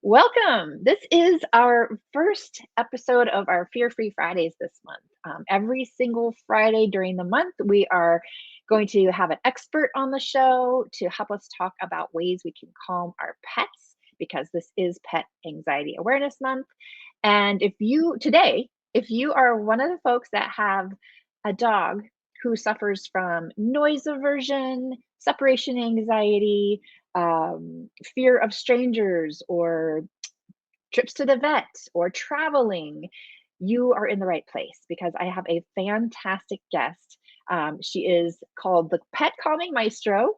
Welcome. This is our first episode of our Fear Free Fridays this month. Every single Friday during the month, we are going to have an expert on the show to help us talk about ways we can calm our pets because this is Pet Anxiety Awareness Month. And if you are one of the folks that have a dog who suffers from noise aversion, separation anxiety, fear of strangers, or trips to the vet, or traveling, you are in the right place because I have a fantastic guest. She is called the Pet Calming Maestro.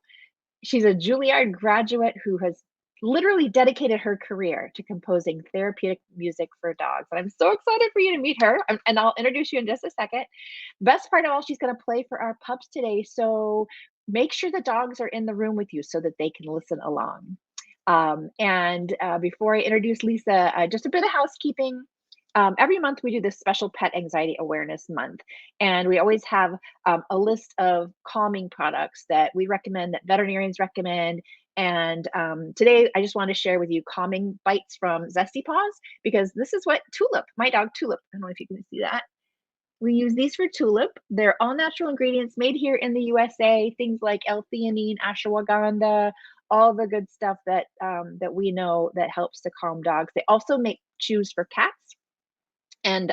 She's a Juilliard graduate who has literally dedicated her career to composing therapeutic music for dogs. And I'm so excited for you to meet her. And I'll introduce you in just a second. Best part of all, she's going to play for our pups today. So make sure the dogs are in the room with you so that they can listen along. And before I introduce Lisa, just a bit of housekeeping. Every month we do this special Pet Anxiety Awareness Month, and we always have a list of calming products that we recommend, that veterinarians recommend. And today I just want to share with you calming bites from Zesty Paws, because this is what Tulip, my dog Tulip, I don't know if you can see that. We use these for Tulip. They're all natural ingredients made here in the USA, things like L-theanine, ashwagandha, all the good stuff that we know that helps to calm dogs. They also make chews for cats. And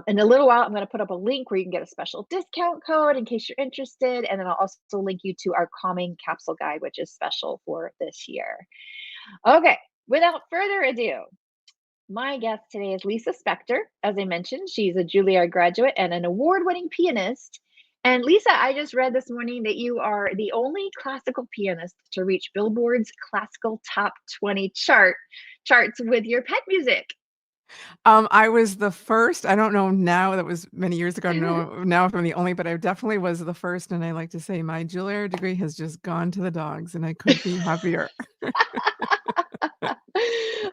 in a little while, I'm going to put up a link where you can get a special discount code in case you're interested. And then I'll also link you to our calming capsule guide, which is special for this year. Okay, without further ado, my guest today is Lisa Spector. As I mentioned, she's a Juilliard graduate and an award-winning pianist. And Lisa, I just read this morning that you are the only classical pianist to reach Billboard's classical top 20 charts with your pet music. I was the first. I don't know now. That was many years ago. No, now if I'm the only, but I definitely was the first. And I like to say my Juilliard degree has just gone to the dogs, and I couldn't be happier.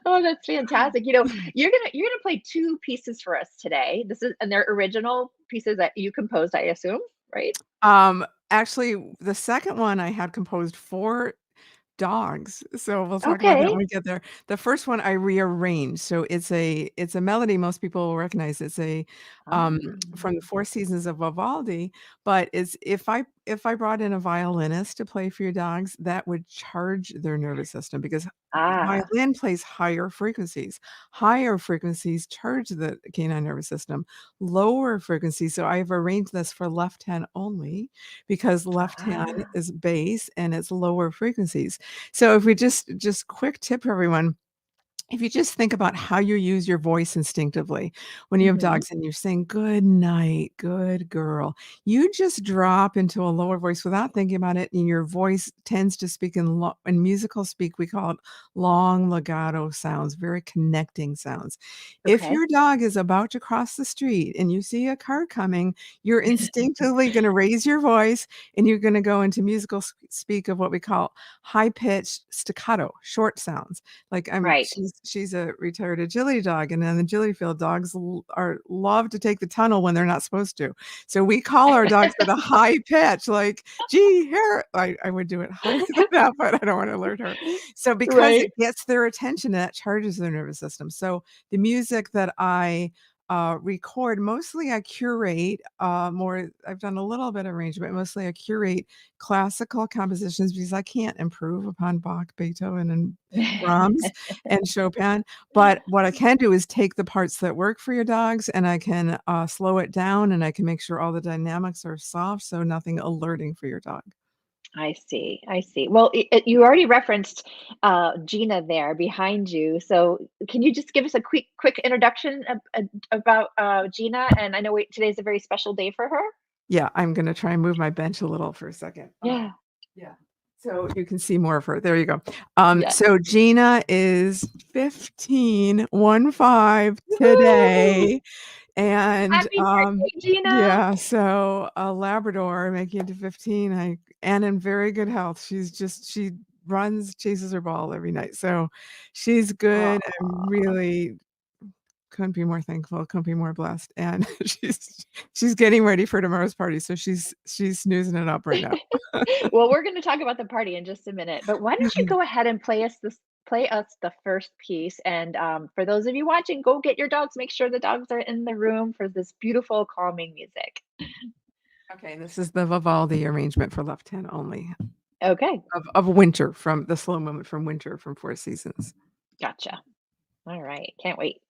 Oh, that's fantastic. You're gonna play two pieces for us today. And they're original pieces that you composed, I assume, right? Actually, the second one I had composed for dogs, so we'll talk about that Okay. when we get there. The first one I rearranged, so it's a melody most people will recognize. It's a Ah. from the Four Seasons of Vivaldi, but it's if I brought in a violinist to play for your dogs, that would charge their nervous system because Ah. violin plays higher frequencies. Higher frequencies charge the canine nervous system. Lower frequencies, so I've arranged this for left hand only because left hand Ah. is bass and it's lower frequencies. So if we just quick tip for everyone, if you just think about how you use your voice instinctively when you have Mhm. dogs and you're saying good night, good girl, you just drop into a lower voice without thinking about it, and your voice tends to speak in musical speak, we call it long legato sounds, very connecting sounds. If Okay. your dog is about to cross the street and you see a car coming, you're instinctively going to raise your voice and you're going to go into musical speak of what we call high pitched staccato, short sounds. Like Right. she's a retired agility dog, and in the agility field, dogs love to take the tunnel when they're not supposed to. So we call our dogs at a high pitch, like, "Gee, here." I would do it higher than that, but I don't want to alert her. So because Right. it gets their attention, that charges their nervous system. So the music that I record, mostly I curate more. I've done a little bit of arrangement, mostly I curate classical compositions because I can't improve upon Bach, Beethoven, and Brahms and Chopin. But what I can do is take the parts that work for your dogs and I can slow it down and I can make sure all the dynamics are soft so nothing alerting for your dog. I see. I see. Well, you already referenced Gina there behind you. So can you just give us a quick introduction about Gina? And I know today's a very special day for her. Yeah, I'm going to try and move my bench a little for a second. Yeah. Yeah. So you can see more of her. There you go. Yeah. So Gina is 15, 1-5 Woo! today. And, Happy birthday, Gina. yeah, so a Labrador making it to 15, and in very good health. She runs, chases her ball every night. So she's good. I'm Aw. really couldn't be more thankful, couldn't be more blessed. And she's getting ready for tomorrow's party. So she's snoozing it up right now. Well, we're going to talk about the party in just a minute, but why don't you go ahead and play us play us the first piece. And for those of you watching, go get your dogs. Make sure the dogs are in the room for this beautiful, calming music. Okay, this is the Vivaldi arrangement for left hand only Okay, of Winter, from the slow moment from Winter from Four Seasons. gotcha. All right, can't wait.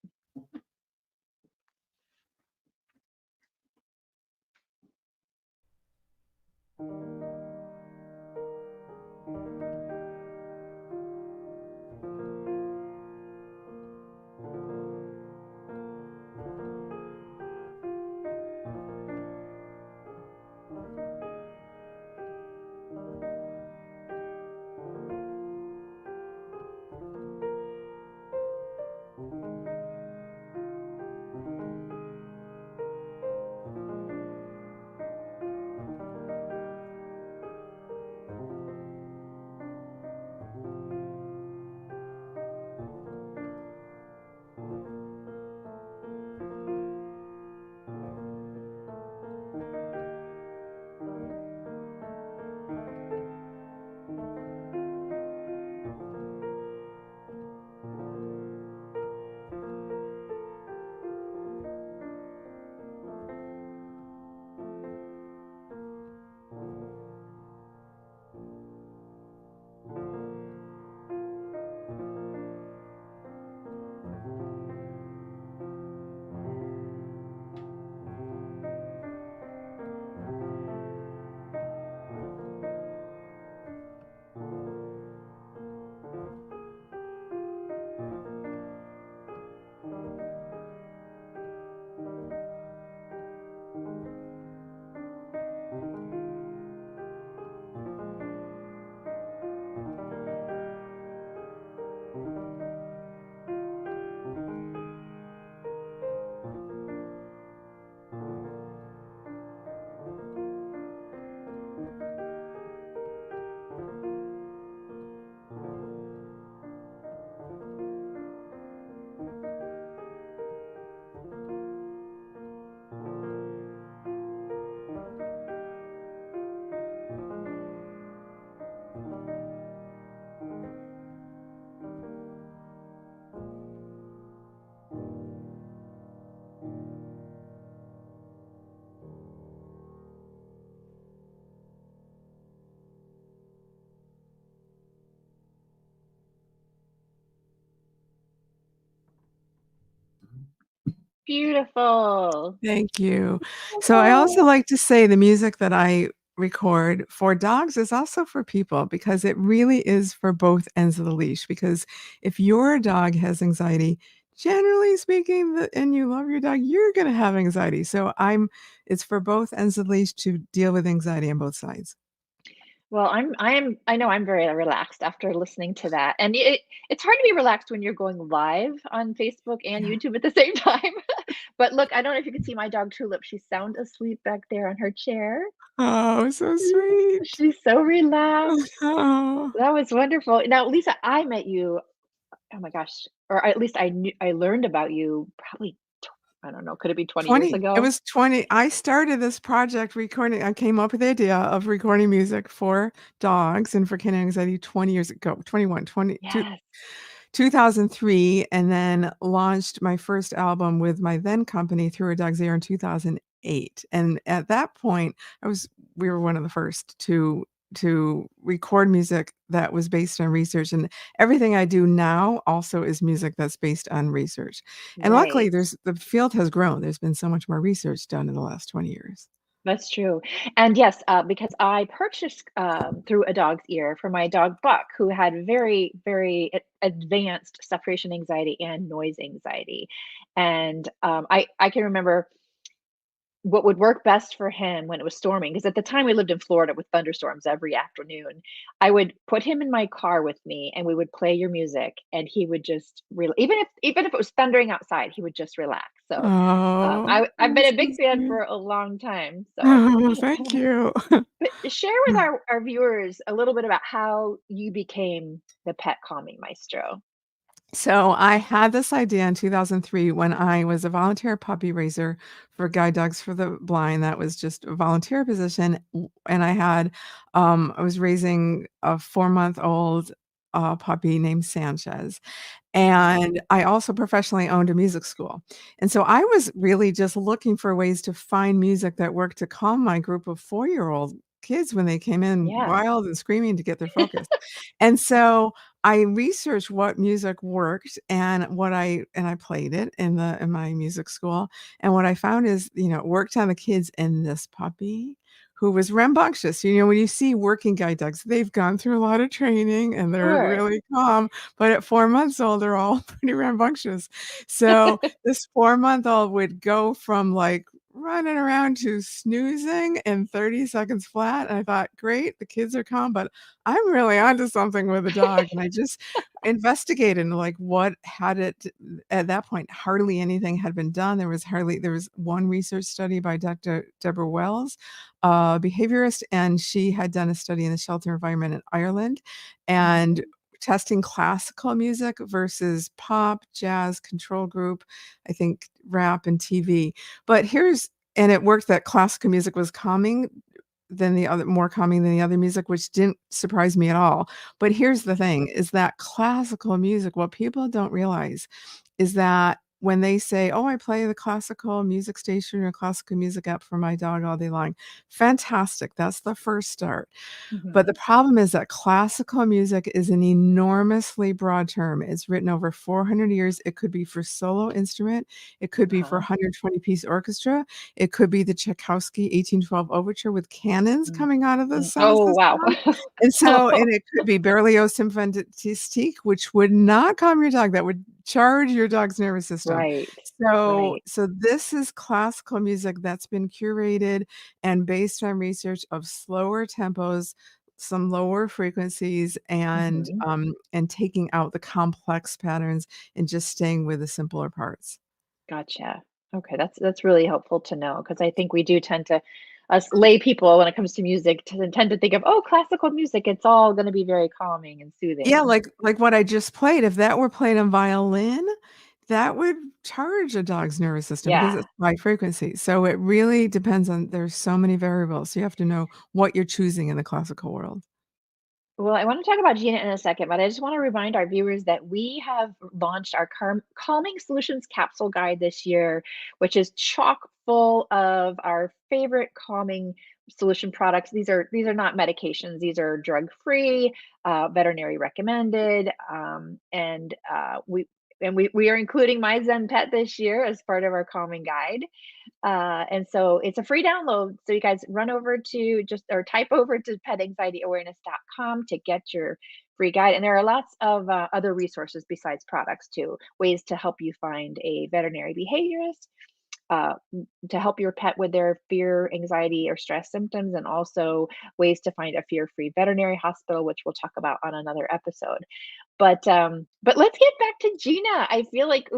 Beautiful. Thank you. So I also like to say the music that I record for dogs is also for people, because it really is for both ends of the leash. Because if your dog has anxiety, generally speaking, and you love your dog, you're going to have anxiety. So it's for both ends of the leash to deal with anxiety on both sides. Well, I know I'm very relaxed after listening to that. And it's hard to be relaxed when you're going live on Facebook and Yeah. YouTube at the same time. But look, I don't know if you can see my dog Tulip. She's sound asleep back there on her chair. Oh, so sweet. She's so relaxed. Oh, That was wonderful. Now, Lisa, I met you, oh my gosh, or at least I learned about you probably, I don't know, could it be 20 years 20. It ago? was 20. I started this project recording. I came up with the idea of recording music for dogs and for canine anxiety 20 years ago, 21, 22, Yes. 2003, and then launched my first album with my then company, Through a Dog's Ear, in 2008. And at that point, we were one of the first to record music that was based on research, and everything I do now also is music that's based on research. And luckily, Right. the field has grown. There's been so much more research done in the last 20 years. That's true. And yes, because I purchased through a dog's ear for my dog Buck, who had very, very advanced separation anxiety and noise anxiety. And I can remember what would work best for him when it was storming, because at the time we lived in Florida with thunderstorms every afternoon. I would put him in my car with me and we would play your music and he would just really, even if it was thundering outside, he would just relax. So Oh, I've been that's a so big fan sweet. for a long time. So Oh, thank you. but share with our viewers a little bit about how you became the pet calming maestro. So I had this idea in 2003 when I was a volunteer puppy raiser for Guide Dogs for the Blind. That was just a volunteer position. And I was raising a 4-month-old puppy named Sanchez. Mhm. And I also professionally owned a music school. And so I was really just looking for ways to find music that worked to calm my group of 4-year-old kids when they came in Yeah. wild and screaming to get their focus. And so I researched what music worked and I played it in my music school. And what I found is, it worked on the kids, and this puppy who was rambunctious. When you see working guide dogs, they've gone through a lot of training and they're Sure. really calm, but at 4 months old, they're all pretty rambunctious. So this 4-month-old would go from, like, running around to snoozing in 30 seconds flat, and I thought, "Great, the kids are calm, but I'm really onto something with the dog," and I just investigated, like, what had it at that point, hardly anything had been done. There was one research study by Dr. Deborah Wells, a behaviorist, and she had done a study in the shelter environment in Ireland, and Mhm. testing classical music versus pop, jazz, control group, I think rap and TV. But and it worked that classical music was calming than the other more calming than the other music, which didn't surprise me at all. But here's the thing, is that classical music, what people don't realize is that when they say, "Oh, I play the classical music station or classical music app for my dog all day long," fantastic, that's the first start. But the Mhm. problem is that classical music is an enormously broad term. It's written over 400 years. It could be for solo instrument. It could be for Uh-huh. 120-piece orchestra. It could be the Tchaikovsky 1812 overture with cannons Mm. coming out of the Mm. Oh, wow. sound. And it could be Berlioz Symphonistique, which would not calm your dog. That would charge your dog's nervous system. Right. So Right. so this is classical music that's been curated and based on research of slower tempos, some lower frequencies, Mhm. and taking out the complex patterns and just staying with the simpler parts. Gotcha. Okay, that's really helpful to know because I think we do tend to us lay people when it comes to music tend to think of, "Oh, classical music, it's all gonna be very calming and Yeah, soothing." like what I just played, if that were played on violin, that would charge a dog's nervous system because Yeah. it's high frequency. So it really depends on there's so many variables. So you have to know what you're choosing in the classical world. Well, I want to talk about Gina in a second, but I just want to remind our viewers that we have launched our Calming Solutions capsule guide this year, which is chock full of our favorite calming solution products. These are not medications; these are drug free, veterinary recommended, and we are including my Zen Pet this year as part of our calming guide. And so it's a free download. So you guys run over to just or type over to petanxietyAwareness.com to get your free guide. And there are lots of other resources besides products too, ways to help you find a veterinary behaviorist, to help your pet with their fear, anxiety, or stress symptoms, and also ways to find a fear-free veterinary hospital, which we'll talk about on another episode. But let's get back to Gina. I feel like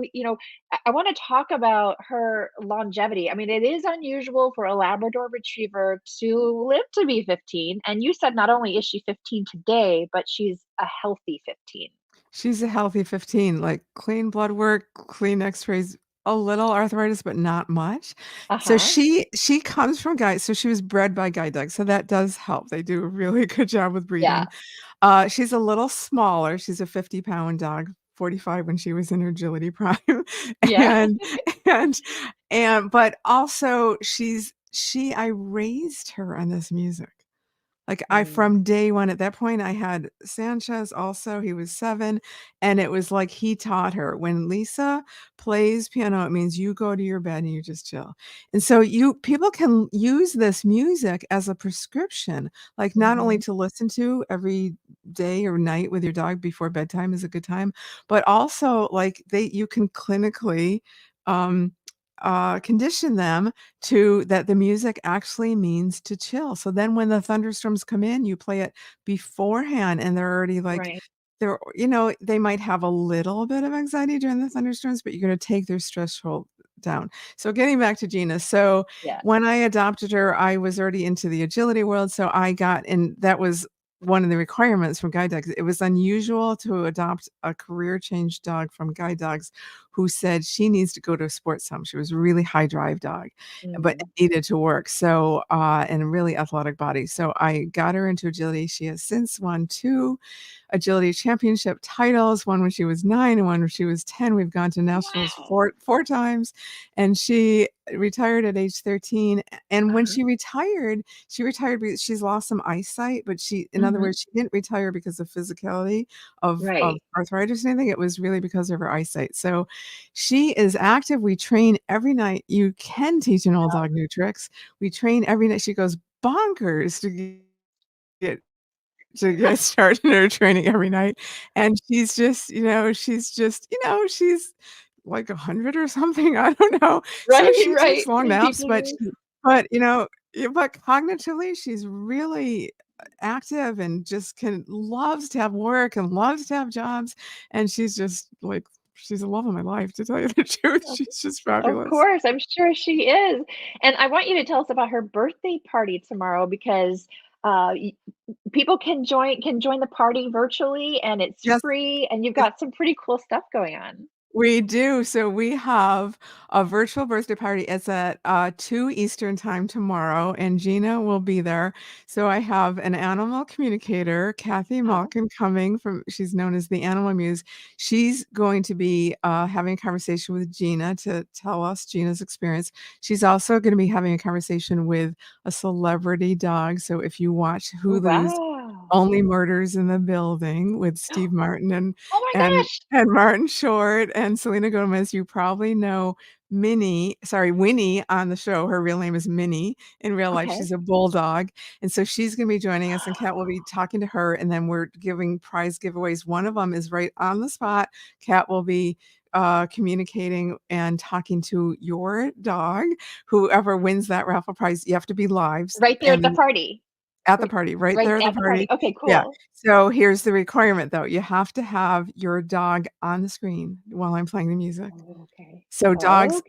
I want to talk about her longevity. I mean, it is unusual for a Labrador Retriever to live to be 15. And you said not only is she 15 today, but she's a healthy 15. She's a healthy 15, like clean blood work, clean X-rays, a little arthritis, but not much. So Uh-huh. she comes from guides, so she was bred by guide dogs, so that does help. They do a really good job with Yeah. breeding. She's a little smaller. She's a 50-pound dog, 45 when she was in her agility prime. Yeah. And and but also I raised her on this music. Like, I Mm, from day 1 at that point, I had Sanchez also, he was 7, and it was like he taught her, "When Lisa plays piano, it means you go to your bed and you just chill." And so people can use this music as a prescription, like, not only mhm. to listen to every day or night with your dog before bedtime is a good time, but also, like, you can clinically, um, condition them to that the music actually means to chill. So then when the thunderstorms come in, you play it beforehand and they're already like Right. they might have a little bit of anxiety during the thunderstorms, but you're going to take their stress level down. So getting back to Gina. So Yeah. when I adopted her, I was already into the agility world. So I got and that was one of the requirements from guide dogs. It was unusual to adopt a career change dog from guide dogs who said she needs to go to a sports home. She was a really high drive dog, but Mhm. needed to work. So, and a really athletic body. So I got her into agility. She has since won 2 agility championship titles, one when she was 9 and one when she was 10. We've gone to nationals Wow. 4 times, and she retired at age 13. And when Uh-huh. she retired because she's lost some eyesight, but in other Mhm. words, she didn't retire because of physicality of Right. arthritis or anything. It was really because of her eyesight. So she is active. We train every night. You can teach an old dog new tricks. We train every night. She goes bonkers get get started in her training every night, and she's like 100 or something, I don't know. So Right, she takes right. long naps, People but do. but cognitively, she's really active and just can loves to have work and loves to have jobs, and she's the love of my life, to tell you the truth. Of She's just of fabulous. course, I'm sure she is. And I want you to tell us about her birthday party tomorrow because, y people can join the party virtually, and it's Yes. free, and you've got some pretty cool stuff going on. We do. So we have a virtual birthday party. It's at 2 Eastern time tomorrow, and Gina will be there. So I have an animal communicator, Kathy Uh-huh. Malkin, coming from, she's known as the Animal Muse. She's going to be having a conversation with Gina to tell us Gina's experience. She's also going to be having a conversation with a celebrity dog. So if you watch Oh, Hulu's wow. Only Murders in the Building with Steve Martin Oh my and gosh. and Martin Short and Selena Gomez. You probably know Winnie on the show. Her real name is Minnie. In real life, Okay. she's a bulldog. And so she's gonna be joining us, and Kat will be talking to her, and then we're giving prize giveaways. One of them is right on the spot. Kat will be communicating and talking to your dog. Whoever wins that raffle prize, you have to be live, Right there at the and party. at the Right party, right right there at the at the party. party. Okay, Yeah. cool. So here's the requirement, though. You have to have your dog on the screen while I'm playing the music. Oh, okay. So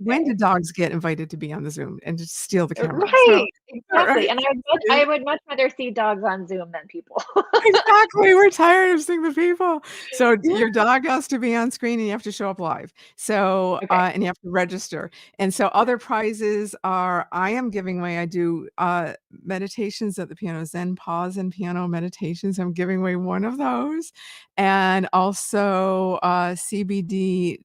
when do Okay. dogs get invited to be on the Zoom and just steal the camera? So Right, exactly, right? and I would much rather see dogs on Zoom than people. Exactly, we're tired of seeing the people. So Yeah. your dog has to be on screen and you have to show up live. So, Okay. and you have to register. And so Yeah. other prizes are I am giving away, I do meditations at the piano, Zen pause and piano meditations. I'm giving away one of those. And also CBD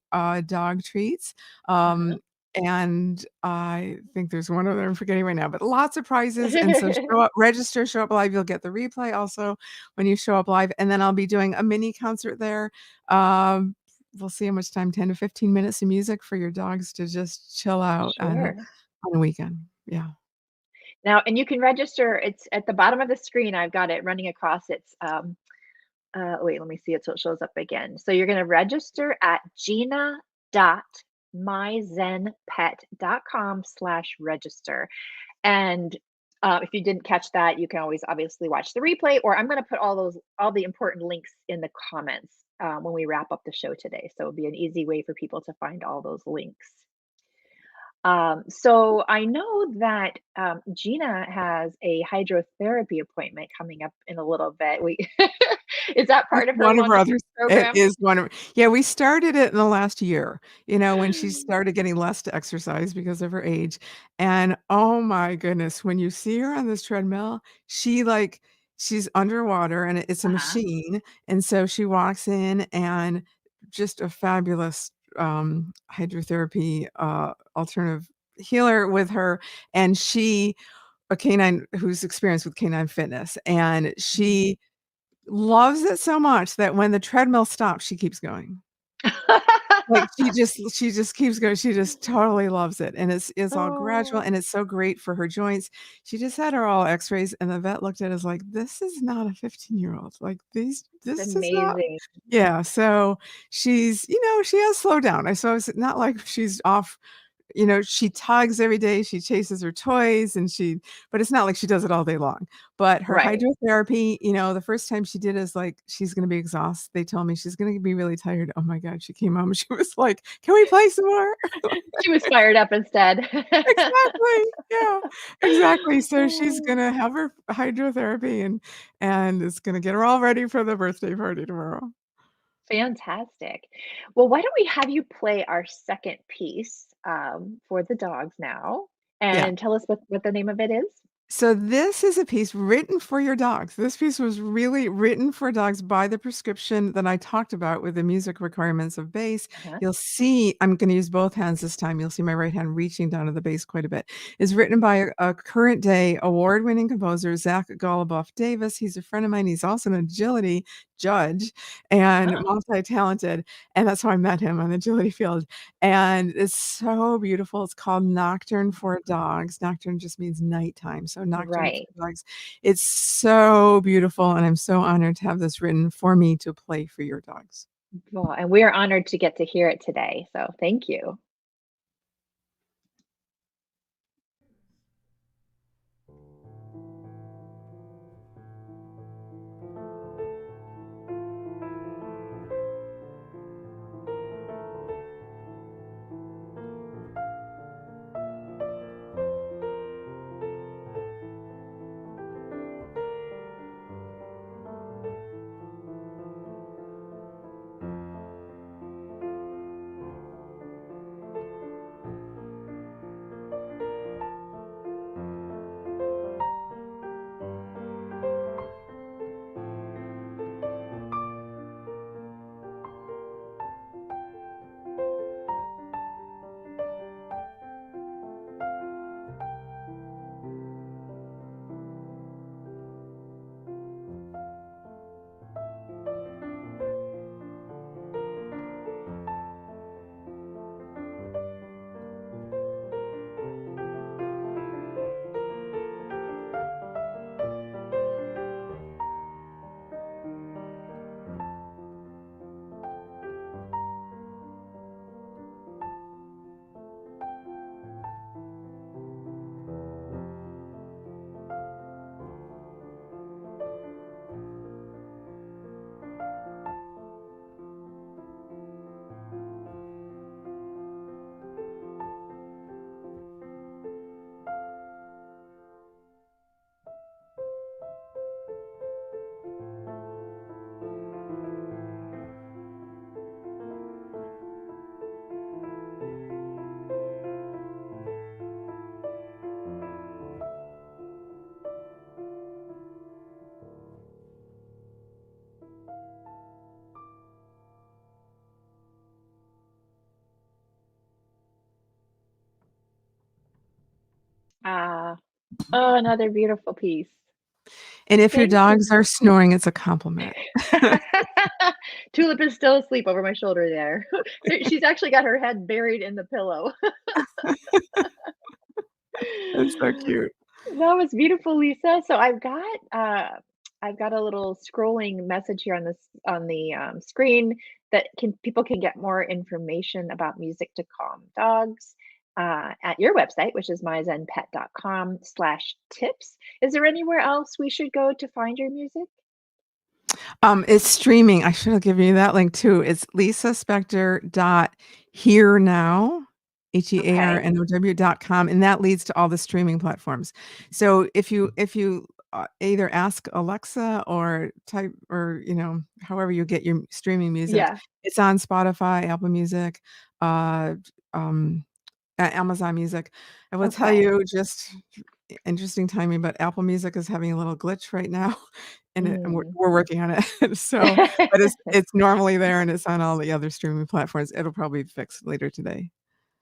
dog treats. Uh-huh. And I think there's one other I'm forgetting right now, but lots of prizes. And so register, show up live. You'll get the replay also when you show up live. And then I'll be doing a mini concert there. Um, we'll see how much time, 10 to 15 minutes of music for your dogs to just chill out Sure. on a weekend. Yeah. Now and you can register, it's at the bottom of the screen, I've got it running across, it's, wait, let me see it so it shows up again. So you're gonna register at gina.myzenpet.com/register. And, if you didn't catch that, you can always obviously watch the replay, or I'm gonna put all the important links in the comments, when we wrap up the show today. So it'll be an easy way for people to find all those links. So I know that Gina has a hydrotherapy appointment coming up in a little bit. Is that It's part of her one of our wellness others. It program? is one of Yeah, we started it in the last year, when she started getting less to exercise because of her age, and, oh my goodness, when you see her on this treadmill, she's underwater, and it's a Uh-huh. machine, and so she walks in and just a fabulous, hydrotherapy, alternative healer with her, and a canine who's experienced with canine fitness, and Mhm. she loves it so much that when the treadmill stops, she keeps going. Like, she just keeps going, she just totally loves it, and it's all gradual, Oh, and it's so great for her joints. She just had her all X-rays, and the vet looked at us like, "This is not a 15-year-old, like, it's this is not." amazing. Yeah, so she has slowed down. So it's not like she's off she tugs every day, she chases her toys, but it's not like she does it all day long. But her Right. hydrotherapy, the first time she did is like, she's gonna be exhausted. They told me she's gonna be really tired. Oh my God, she came home, she was like, "Can we play some more?" She was fired up instead. Exactly, yeah, exactly. So she's gonna have her hydrotherapy and it's gonna get her all ready for the birthday party tomorrow. Fantastic. Well, why don't we have you play our second piece, for the dogs now, Yeah. and tell us what the name of it is? So this is a piece written for your dogs. This piece was really written for dogs by the prescription that I talked about with the music requirements of bass. Uh-huh. You'll see I'm gonna use both hands this time. You'll see my right hand reaching down to the bass quite a bit. It's written by a current day award-winning composer, Zach Goluboff Davis. He's a friend of mine. He's also an agility judge and Ah, multi-talented, and that's how I met him on the agility field. And it's so beautiful. It's called Nocturne for Dogs. Nocturne just means nighttime, so Nocturne right. for Dogs. It's so beautiful, and I'm so honored to have this written for me to play for your dogs. Well, and we are honored to get to hear it today, so thank you. Ah, oh, another beautiful piece. And if your Thank you. dogs are snoring, it's a compliment. Tulip is still asleep over my shoulder there. She's actually got her head buried in the pillow. That's so cute. That was beautiful, Lisa. So I've got a little scrolling message here on this on the screen that can people can get more information about music to calm dogs at your website, which is myzenpet.com/tips. Is there anywhere else we should go to find your music? It's streaming. I should have given you that link too. It's lisespector.hearnow, Okay. HEARNOW.com, and that leads to all the streaming platforms. So if you either ask Alexa or type or, however you get your streaming music, Yeah. it's on Spotify, Apple Music, uh, um, Amazon Music. I will tell Okay. you just interesting timing, but Apple Music is having a little glitch right now, and we're Mm. we're working on it. So, but it's normally there, and it's on all the other streaming platforms. It'll probably be fixed later today.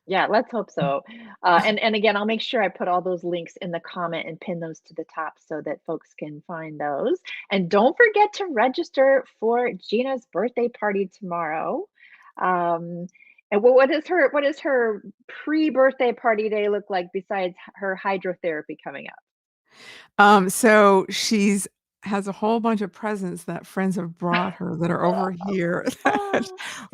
Yeah, let's hope so. And again, I'll make sure I put all those links in the comment and pin those to the top so that folks can find those. And don't forget to register for Gina's birthday party tomorrow. Um, and what is her pre-birthday party day look like besides her hydrotherapy coming up? So she's has a whole bunch of presents that friends have brought her that are over here. Oh,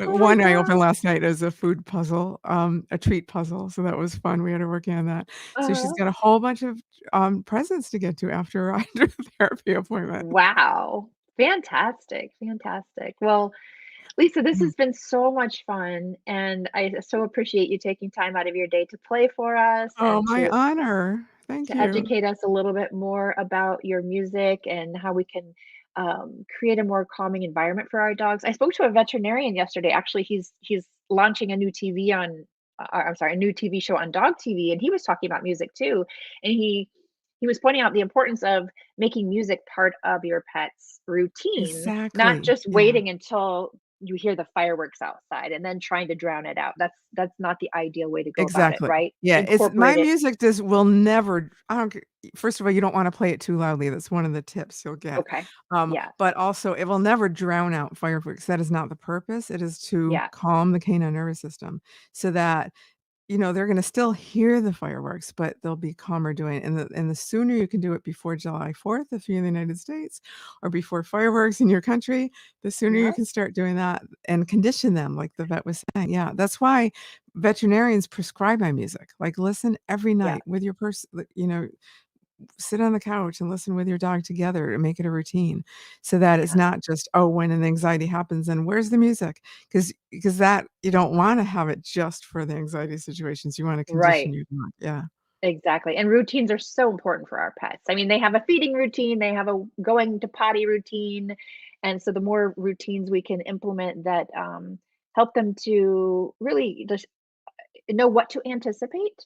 oh my One I opened gosh. last night as a food puzzle, a treat puzzle, so that was fun, we had her working on that. So she's Uh, got a whole bunch of, presents to get to after her hydrotherapy appointment. wow. Fantastic, fantastic. Well, Lisa, this Mm. has been so much fun, and I so appreciate you taking time out of your day to play for us Oh, and my honor. Thank to you. educate us a little bit more about your music and how we can create a more calming environment for our dogs. I spoke to a veterinarian yesterday. Actually, he's launching a new TV on, I'm sorry, a new TV show on dog TV, and he was talking about music too. And he was pointing out the importance of making music part of your pet's routine, not Exactly, just yeah. waiting until you hear the fireworks outside and then trying to drown it out. That's not the ideal way to go about it, Exactly. right? Yeah, it's my Incorporate it. music just will never I don't c first of all, you don't wanna play it too loudly, that's one of the tips you'll get. Okay. Yeah. But also, it will never drown out fireworks, that is not the purpose, it is to Yeah. calm the canine nervous system so that, they're gonna still hear the fireworks, but they'll be calmer doing it, and the sooner you can do it before July 4th if you're in the United States, or before fireworks in your country, the sooner you Yep. can start doing that and condition them like the vet was saying, yeah, that's why veterinarians prescribe my music, like, listen every Yeah. night with your sit on the couch and listen with your dog together and make it a routine, so that it's Yeah. not just, "Oh, when an anxiety happens, then where's the music?" Because that you don't wanna have it just for the anxiety situations, you wanna condition Right. your dog, yeah. Exactly. And routines are so important for our pets. I mean, they have a feeding routine, they have a going to potty routine. And so the more routines we can implement that help them to really just know what to anticipate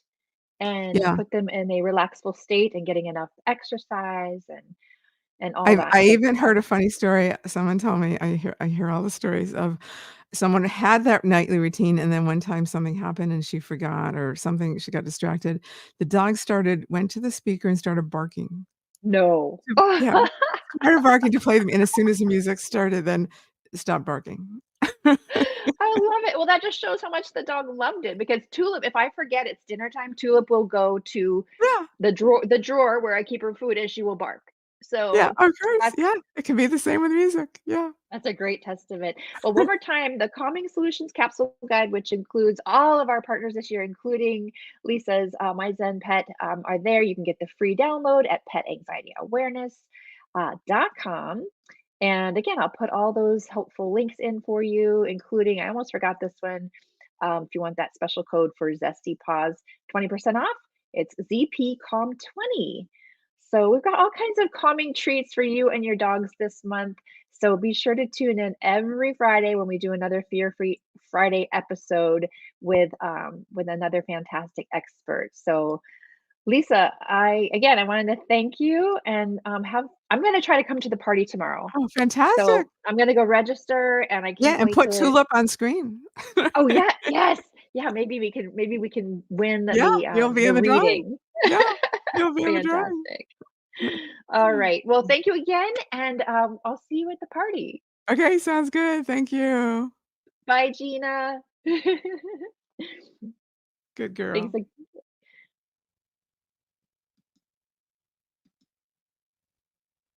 and Yeah. put them in a relaxful state and getting enough exercise and all that I good even stuff. heard a funny story, someone told me I hear all the stories of someone had that nightly routine, and then one time something happened and she forgot or something she got distracted. The dog went to the speaker and started barking. No. Yeah, started barking to play them, and as soon as the music started, then stopped barking. I love it. Well, that just shows how much the dog loved it because Tulip, if I forget it's dinner time, Tulip will go to Yeah, the drawer where I keep her food and she will bark. yeah, So of course, that's yeah, it can be the same with music, yeah. that's a great testament. Well, one more time, the Calming Solutions Capsule Guide, which includes all of our partners this year, including Lisa's My Zen Pet, are there. You can get the free download at petanxietyAwareness.com. And again, I'll put all those helpful links in for you, including, I almost forgot this one. If you want that special code for Zesty Paws, 20% off, it's ZP Calm 20. So we've got all kinds of calming treats for you and your dogs this month. So be sure to tune in every Friday when we do another Fear Free Friday episode with another fantastic expert. So Lisa, I wanted to thank you and have I'm going to try to come to the party tomorrow. Oh, fantastic. So I'm going to go register, and I Yeah, can't and wait put to. Tulip on screen. Oh yeah, yes, yeah. Maybe we can win Yeah, you'll be the in the drawing. reading. Yeah, you'll be in the drawing. Fantastic. All right. Well, thank you again, and I'll see you at the party. Okay, sounds good, thank you. Bye, Gina. Good Thanks girl.